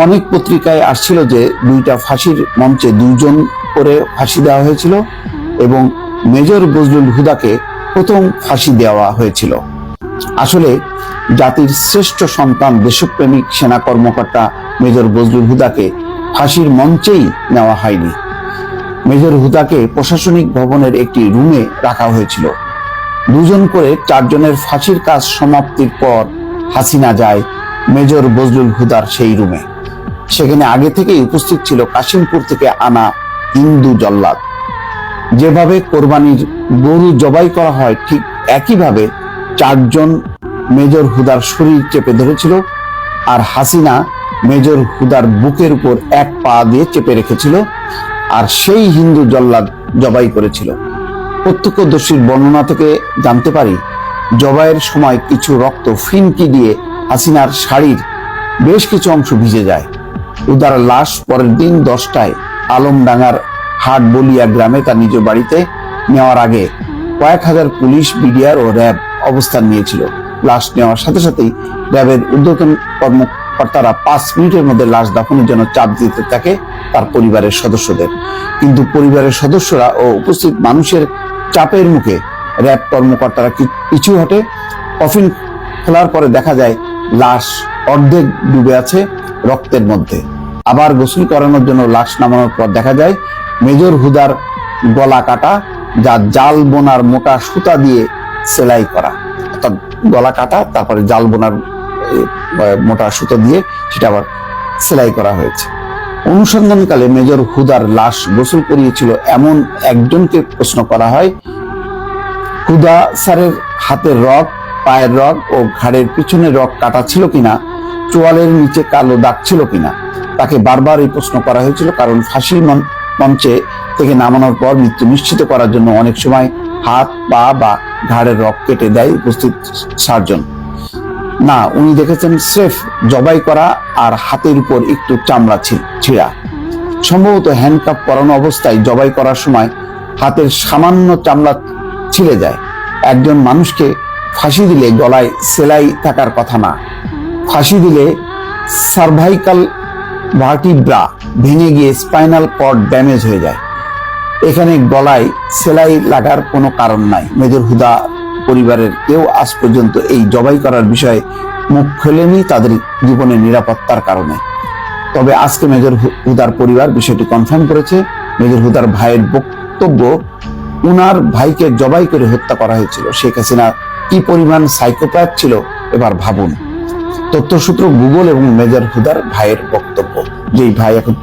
অনেক পত্রিকায় আসছিল যে দুইটা ফাঁসির মঞ্চে দুইজন করে ফাঁসি দেওয়া হয়েছিল এবং মেজর বজলুল হুদাকে প্রথম ফাঁসি দেওয়া হয়েছিল। আসলে জাতির শ্রেষ্ঠ সন্তান দেশপ্রেমিক সেনা কর্মকর্তা মেজর বজলুল হুদাকে ফাঁসির মঞ্চেই নেওয়া হয়নি। মেজর হুদাকে প্রশাসনিক ভবনের একটি রুমে রাখা হয়েছিল। দুজন করে 4 জনের ফাঁসির কাজ সমাপ্তির পর হাসিনা যায় মেজর বজলুল হুদার সেই রুমে। সেখানে আগে থেকেই উপস্থিত ছিল কাশিমপুর থেকে আনা হিন্দু জল্লাদ। যেভাবে কোরবানির গরু জবাই করা হয় ঠিক একইভাবে 4 জন মেজর হুদার শরীর চেপে ধরেছিল, আর হাসিনা মেজর হুদার বুকের উপর এক পা দিয়ে চেপে রেখেছিল, আর সেই হিন্দু জল্লাদ জবাই করেছিল। প্রত্যক্ষদর্শীর বর্ণনা থেকে জানতে পারি, জবাইয়ের সময় কিছু রক্ত ফিনকি দিয়ে হাসিনার শাড়ির বেশ কিছু অংশ ভিজে যায়। হুদার লাশ পরের দিন 10টায় আলমডাঙ্গার হাটবলিয়া গ্রামে তার নিজ বাড়িতে নেওয়ার আগে কয়েক হাজার পুলিশ, বিডিআর ও র্যাব অবস্থান নিয়েছিল। লাশ নেওয়ার সাথে সাথেই র্যাবের ঊর্ধ্বতন কর্মকর্তারা 5 মিনিটের মধ্যে লাশ দাফনের জন্য চাপ দিতে থাকে তার পরিবারের সদস্যদের। কিন্তু পরিবারের সদস্যরা ও উপস্থিত মানুষের চাপের মুখে র্যাব কর্মকর্তারা পিছু হটে। কফিন খোলার পরে দেখা যায় লাশ অর্ধেক ডুবে আছে রক্তের মধ্যে। আবার গোসল করানোর জন্য লাশ নামানোর পর দেখা যায় মেজর হুদার গলা কাটা, যা জাল বোনার মোটা সুতা দিয়ে সেলাই করা। অর্থাৎ গলা কাটা, তারপরে জাল বোনার মোটা সুতো দিয়ে সেটা আবার সেলাই করা হয়েছে। অনুসন্ধানকালে মেজর হুদার লাশ গোসল করিয়েছিল এমন একজনকে প্রশ্ন করা হয়, হুদা স্যারের হাতের রগ, পায়ের রগ ও ঘাড়ের পিছনে রগ কাটা ছিল কিনা, চোয়ালের নিচে কালো দাগ ছিল কিনা। তাকে বারবার এই প্রশ্ন করা হয়েছিল, কারণ ফাঁসির মঞ্চে থেকে নামানোর পর মৃত্যু নিশ্চিত করার জন্য অনেক সময় হাত, পা বা ঘাড়ের রগ কেটে দেয় উপস্থিত সার্জন। না, উনি দেখেছেন স্রেফ জবাই করা আর হাতের উপর একটু চামড়া ছিঁড়া। সম্ভবত হ্যান্ডকাপ পরানো অবস্থায় জবাই করার সময় হাতের সামান্য চামড়া ছিঁড়ে যায়। একজন মানুষকে ফাঁসি দিলে গলায় সেলাই থাকার কথা না। ফাঁসি দিলে সার্ভাইকাল ভার্টিব্রা ভেঙে গিয়ে স্পাইনাল কর্ড ড্যামেজ হয়ে যায়। এখানে গলায় সেলাই লাগার কোনো কারণ নাই। মেজর হুদা পরিবারের কেউ আজ পর্যন্ত এই জবাই করার বিষয়ে মুখ খোলেনি তাদের জীবনের নিরাপত্তার কারণে। তবে আজকে মেজর হুদার পরিবার বিষয়টি কনফার্ম করেছে। মেজর হুদার ভাইয়ের বক্তব্য, উনার ভাইকে জবাই করে হত্যা করা হয়েছিল। শেখ হাসিনা কি পরিমাণ সাইকোপ্যাথ ছিল এবার ভাবুন। তথ্যসূত্র গুগল এবং মেজর হুদার ভাইয়ের বক্তব্য, যেই ভাই এখন